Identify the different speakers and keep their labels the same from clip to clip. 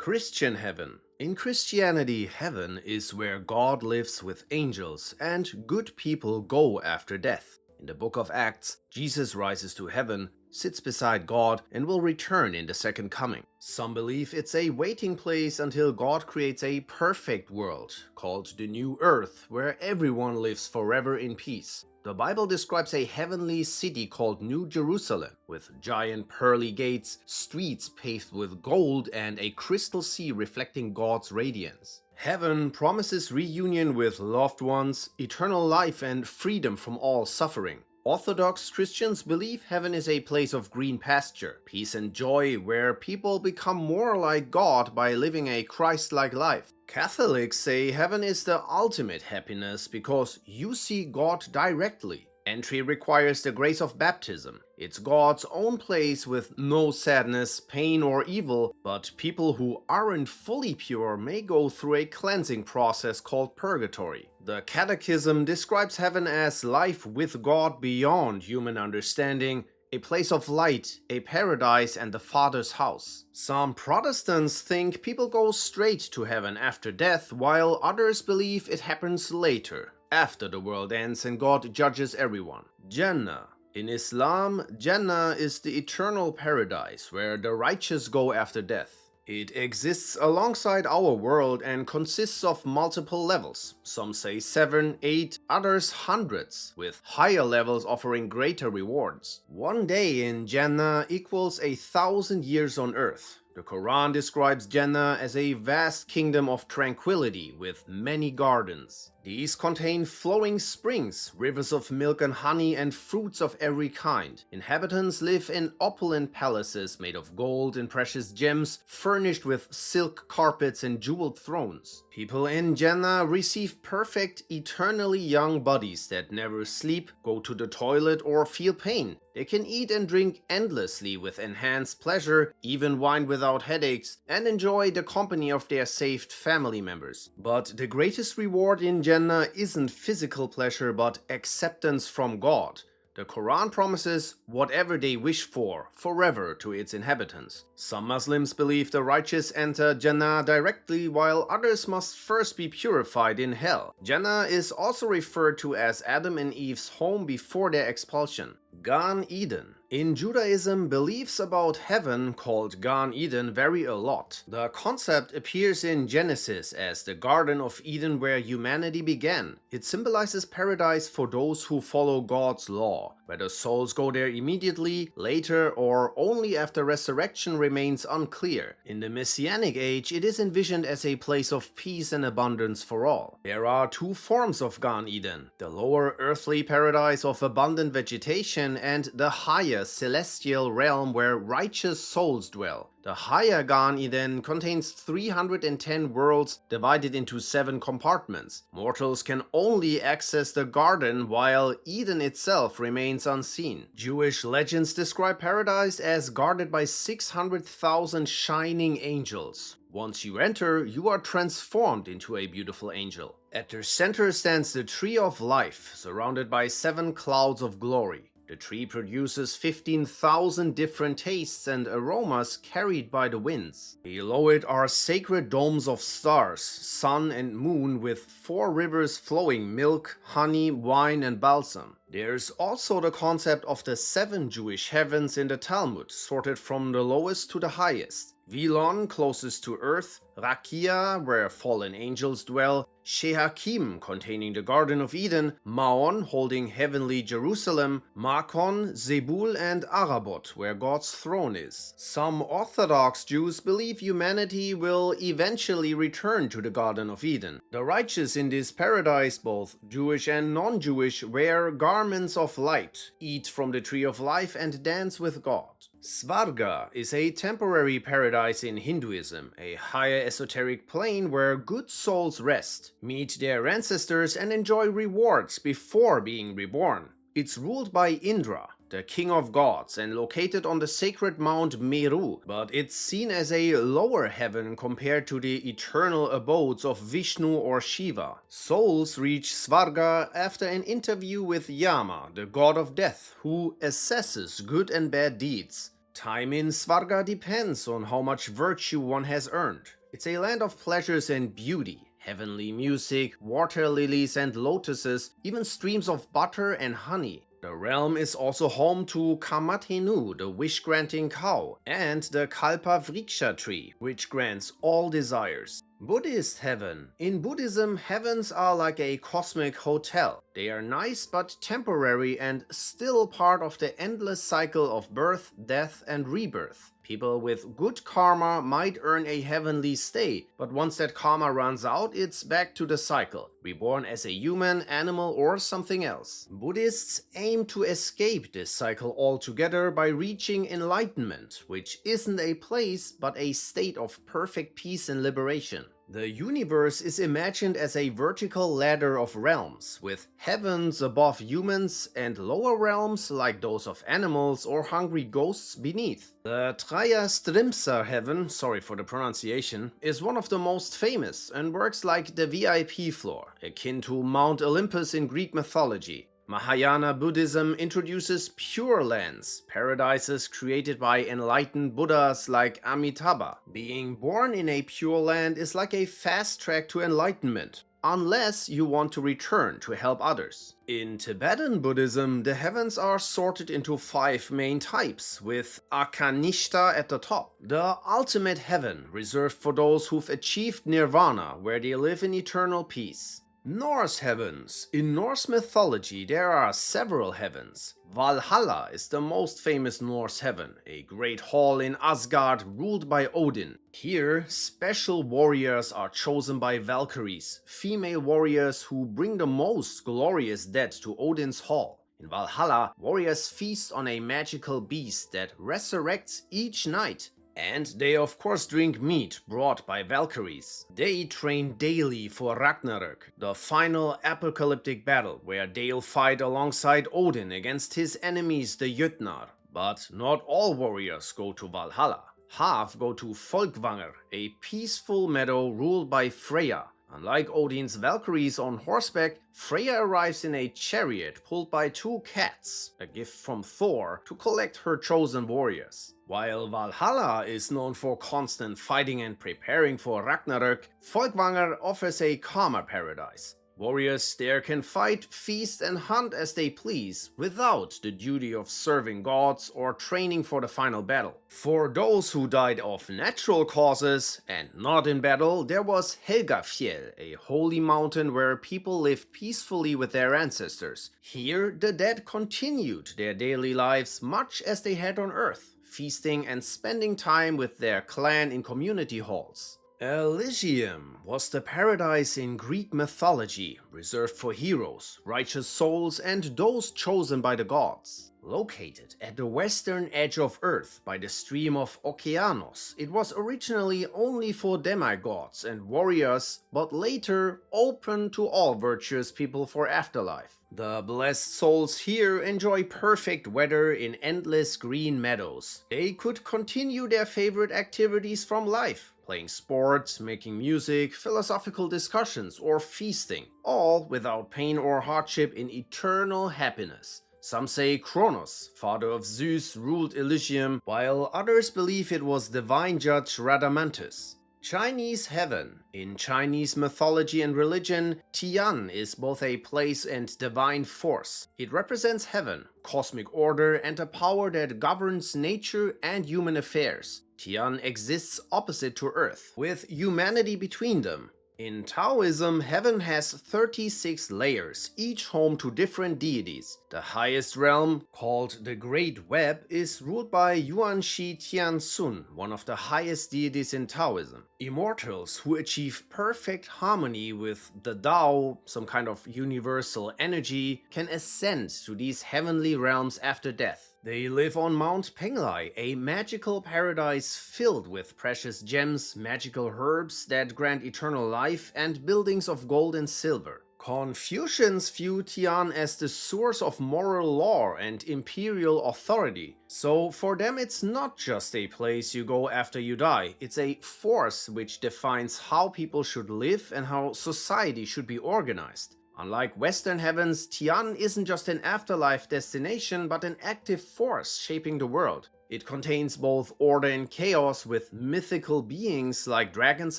Speaker 1: Christian Heaven. In Christianity, heaven is where God lives with angels and good people go after death. In the book of Acts, Jesus rises to heaven, sits beside God, and will return in the second coming. Some believe it's a waiting place until God creates a perfect world, called the New Earth, where everyone lives forever in peace. The Bible describes a heavenly city called New Jerusalem, with giant pearly gates, streets paved with gold, and a crystal sea reflecting God's radiance. Heaven promises reunion with loved ones, eternal life, and freedom from all suffering. Orthodox Christians believe heaven is a place of green pasture, peace and joy, where people become more like God by living a Christ-like life. Catholics say heaven is the ultimate happiness because you see God directly. Entry requires the grace of baptism. It's God's own place with no sadness, pain, or evil, but people who aren't fully pure may go through a cleansing process called purgatory. The Catechism describes heaven as life with God beyond human understanding, a place of light, a paradise, and the Father's house. Some Protestants think people go straight to heaven after death, while others believe it happens later, after the world ends and God judges everyone. Jannah. In Islam, Jannah is the eternal paradise where the righteous go after death. It exists alongside our world and consists of multiple levels. Some say 7, 8, others hundreds, with higher levels offering greater rewards. One day in Jannah equals 1,000 years on earth. The Quran describes Jannah as a vast kingdom of tranquility with many gardens. These contain flowing springs, rivers of milk and honey, and fruits of every kind. Inhabitants live in opulent palaces made of gold and precious gems, furnished with silk carpets and jeweled thrones. People in Jannah receive perfect, eternally young bodies that never sleep, go to the toilet, or feel pain. They can eat and drink endlessly with enhanced pleasure, even wine without headaches, and enjoy the company of their saved family members. But the greatest reward in Jannah isn't physical pleasure but acceptance from God. The Quran promises whatever they wish for, forever to its inhabitants. Some Muslims believe the righteous enter Jannah directly, while others must first be purified in hell. Jannah is also referred to as Adam and Eve's home before their expulsion. Gan Eden. In Judaism, beliefs about heaven, called Gan Eden, vary a lot. The concept appears in Genesis as the Garden of Eden where humanity began. It symbolizes paradise for those who follow God's law. Whether souls go there immediately, later, or only after resurrection remains unclear. In the Messianic age, it is envisioned as a place of peace and abundance for all. There are two forms of Gan Eden: the lower earthly paradise of abundant vegetation and the higher celestial realm where righteous souls dwell. The higher Gan Eden contains 310 worlds divided into 7 compartments. Mortals can only access the garden while Eden itself remains unseen. Jewish legends describe paradise as guarded by 600,000 shining angels. Once you enter, you are transformed into a beautiful angel. At their center stands the Tree of Life, surrounded by 7 clouds of glory. The tree produces 15,000 different tastes and aromas carried by the winds. Below it are sacred domes of stars, sun and moon with 4 rivers flowing milk, honey, wine and balsam. There's also the concept of the 7 Jewish heavens in the Talmud, sorted from the lowest to the highest. Vilon, closest to earth, Rakia, where fallen angels dwell, Shehakim, containing the Garden of Eden, Maon, holding heavenly Jerusalem, Makon, Zebul, and Arabot, where God's throne is. Some Orthodox Jews believe humanity will eventually return to the Garden of Eden. The righteous in this paradise, both Jewish and non-Jewish, wear garments of light, eat from the Tree of Life, and dance with God. Svarga is a temporary paradise in Hinduism, a higher esoteric plane where good souls rest, meet their ancestors, and enjoy rewards before being reborn. It's ruled by Indra, the king of gods, and located on the sacred Mount Meru, but it's seen as a lower heaven compared to the eternal abodes of Vishnu or Shiva. Souls reach Svarga after an interview with Yama, the god of death, who assesses good and bad deeds. Time in Svarga depends on how much virtue one has earned. It's a land of pleasures and beauty. Heavenly music, water lilies and lotuses, even streams of butter and honey. The realm is also home to Kamathenu, the wish-granting cow, and the Kalpa Vriksha tree, which grants all desires. Buddhist Heaven. In Buddhism, heavens are like a cosmic hotel. They are nice but temporary and still part of the endless cycle of birth, death, and rebirth. People with good karma might earn a heavenly stay, but once that karma runs out, it's back to the cycle, reborn as a human, animal, or something else. Buddhists aim to escape this cycle altogether by reaching enlightenment, which isn't a place but a state of perfect peace and liberation. The universe is imagined as a vertical ladder of realms, with heavens above humans and lower realms like those of animals or hungry ghosts beneath. The Strimsa heaven, sorry for the pronunciation, is one of the most famous and works like the VIP floor, akin to Mount Olympus in Greek mythology. Mahayana Buddhism introduces Pure Lands, paradises created by enlightened Buddhas like Amitabha. Being born in a Pure Land is like a fast track to enlightenment, unless you want to return to help others. In Tibetan Buddhism, the heavens are sorted into 5 main types, with Akanishta at the top, the ultimate heaven reserved for those who've achieved nirvana, where they live in eternal peace. Norse heavens. In Norse mythology, there are several heavens. Valhalla is the most famous Norse heaven, a great hall in Asgard ruled by Odin. Here, special warriors are chosen by Valkyries, female warriors who bring the most glorious dead to Odin's hall. In Valhalla, warriors feast on a magical beast that resurrects each night. And they of course drink meat brought by Valkyries. They train daily for Ragnarök, the final apocalyptic battle where they'll fight alongside Odin against his enemies the Jötnar. But not all warriors go to Valhalla. Half go to Folkvanger, a peaceful meadow ruled by Freyja. Unlike Odin's Valkyries on horseback, Freyja arrives in a chariot pulled by 2 cats, a gift from Thor, to collect her chosen warriors. While Valhalla is known for constant fighting and preparing for Ragnarök, Folkvanger offers a calmer paradise. Warriors there can fight, feast and hunt as they please, without the duty of serving gods or training for the final battle. For those who died of natural causes and not in battle, there was Helgafjell, a holy mountain where people lived peacefully with their ancestors. Here, the dead continued their daily lives much as they had on Earth, feasting and spending time with their clan in community halls. Elysium was the paradise in Greek mythology, reserved for heroes, righteous souls, and those chosen by the gods. Located at the western edge of Earth by the stream of Okeanos, it was originally only for demigods and warriors, but later open to all virtuous people for afterlife. The blessed souls here enjoy perfect weather in endless green meadows. They could continue their favorite activities from life, playing sports, making music, philosophical discussions, or feasting, all without pain or hardship in eternal happiness. Some say Kronos, father of Zeus, ruled Elysium, while others believe it was divine judge Radamanthus. Chinese Heaven. In Chinese mythology and religion, Tian is both a place and divine force. It represents heaven, cosmic order, and a power that governs nature and human affairs. Tian exists opposite to Earth, with humanity between them. In Taoism, heaven has 36 layers, each home to different deities. The highest realm, called the Great Web, is ruled by Yuanxi Tiansun, one of the highest deities in Taoism. Immortals who achieve perfect harmony with the Tao, some kind of universal energy, can ascend to these heavenly realms after death. They live on Mount Penglai, a magical paradise filled with precious gems, magical herbs that grant eternal life, and buildings of gold and silver. Confucians view Tian as the source of moral law and imperial authority. So for them it's not just a place you go after you die, it's a force which defines how people should live and how society should be organized. Unlike Western heavens, Tian isn't just an afterlife destination but an active force shaping the world. It contains both order and chaos, with mythical beings like dragons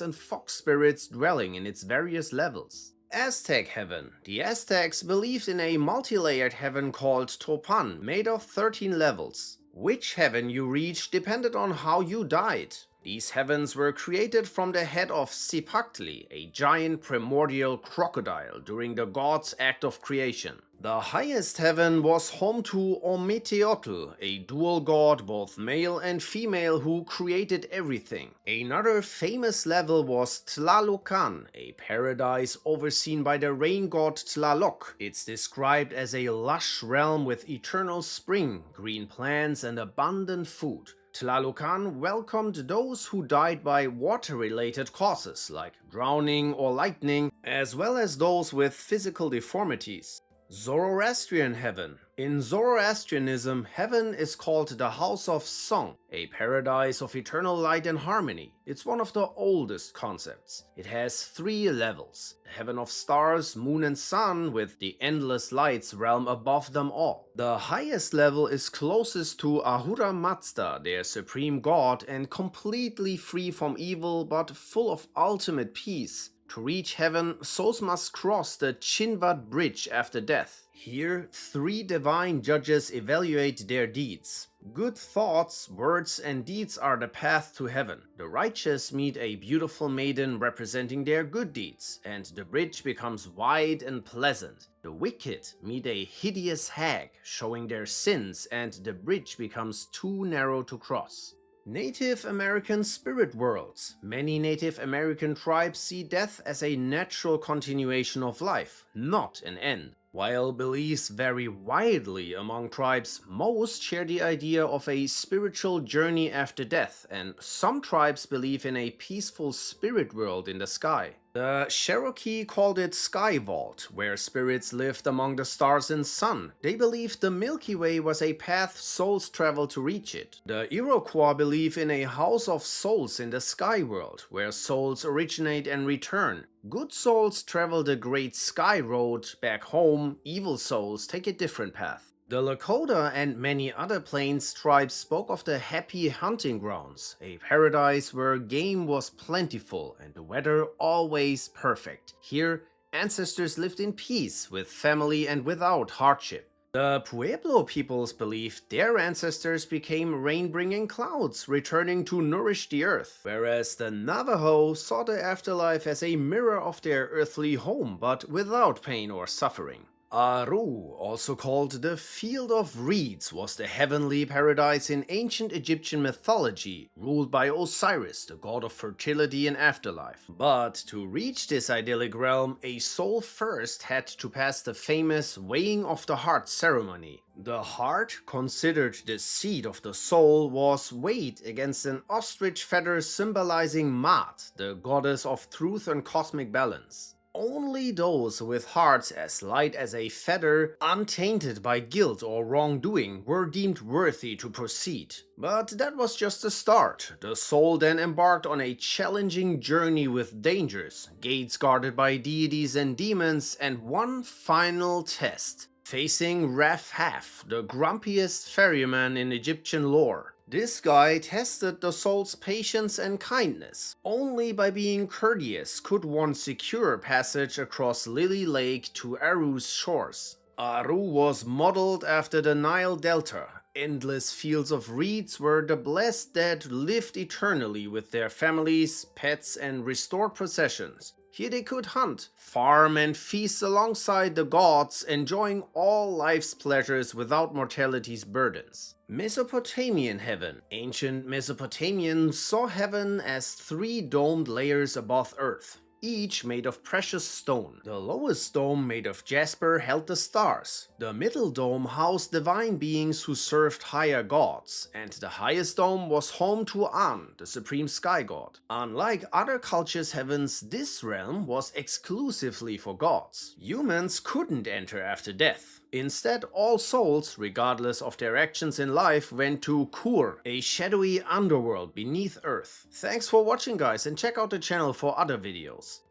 Speaker 1: and fox spirits dwelling in its various levels. Aztec Heaven. The Aztecs believed in a multi-layered heaven called Topan, made of 13 levels. Which heaven you reached depended on how you died. These heavens were created from the head of Cipactli, a giant primordial crocodile, during the gods' act of creation. The highest heaven was home to Ometeotl, a dual god, both male and female, who created everything. Another famous level was Tlalocan, a paradise overseen by the rain god Tlaloc. It's described as a lush realm with eternal spring, green plants, and abundant food. Tlalocan welcomed those who died by water-related causes, like drowning or lightning, as well as those with physical deformities. Zoroastrian Heaven. In Zoroastrianism, heaven is called the House of Song, a paradise of eternal light and harmony. It's one of the oldest concepts. It has 3 levels: the heaven of stars, moon and sun, with the endless lights realm above them all. The highest level is closest to Ahura Mazda, their supreme god, and completely free from evil but full of ultimate peace. To reach heaven, souls must cross the Chinvad Bridge after death. Here, 3 divine judges evaluate their deeds. Good thoughts, words, and deeds are the path to heaven. The righteous meet a beautiful maiden representing their good deeds, and the bridge becomes wide and pleasant. The wicked meet a hideous hag, showing their sins, and the bridge becomes too narrow to cross. Native American spirit worlds. Many Native American tribes see death as a natural continuation of life, not an end. While beliefs vary widely among tribes, most share the idea of a spiritual journey after death, and some tribes believe in a peaceful spirit world in the sky. The Cherokee called it Sky Vault, where spirits lived among the stars and sun. They believed the Milky Way was a path souls travel to reach it. The Iroquois believe in a house of souls in the sky world, where souls originate and return. Good souls travel the Great Sky Road back home, evil souls take a different path. The Lakota and many other Plains tribes spoke of the Happy Hunting Grounds, a paradise where game was plentiful and the weather always perfect. Here, ancestors lived in peace with family and without hardship. The Pueblo peoples believed their ancestors became rain-bringing clouds, returning to nourish the earth, whereas the Navajo saw the afterlife as a mirror of their earthly home, but without pain or suffering. Aaru, also called the Field of Reeds, was the heavenly paradise in ancient Egyptian mythology, ruled by Osiris, the god of fertility and afterlife. But to reach this idyllic realm, a soul first had to pass the famous weighing of the heart ceremony. The heart, considered the seat of the soul, was weighed against an ostrich feather symbolizing Maat, the goddess of truth and cosmic balance. Only those with hearts as light as a feather, untainted by guilt or wrongdoing, were deemed worthy to proceed. But that was just the start. The soul then embarked on a challenging journey with dangers, gates guarded by deities and demons, and one final test: facing Raf-Haf, the grumpiest ferryman in Egyptian lore. This guy tested the soul's patience and kindness. Only by being courteous could one secure passage across Lily Lake to Aaru's shores. Aaru was modeled after the Nile Delta. Endless fields of reeds where the blessed dead lived eternally with their families, pets, and restored possessions. Here they could hunt, farm, and feast alongside the gods, enjoying all life's pleasures without mortality's burdens. Mesopotamian Heaven. Ancient Mesopotamians saw heaven as 3 domed layers above earth, each made of precious stone. The lowest dome, made of jasper, held the stars. The middle dome housed divine beings who served higher gods, and the highest dome was home to An, the supreme sky god. Unlike other cultures' heavens, this realm was exclusively for gods. Humans couldn't enter after death. Instead, all souls, regardless of their actions in life, went to Kur, a shadowy underworld beneath Earth. Thanks for watching, guys, and check out the channel for other videos.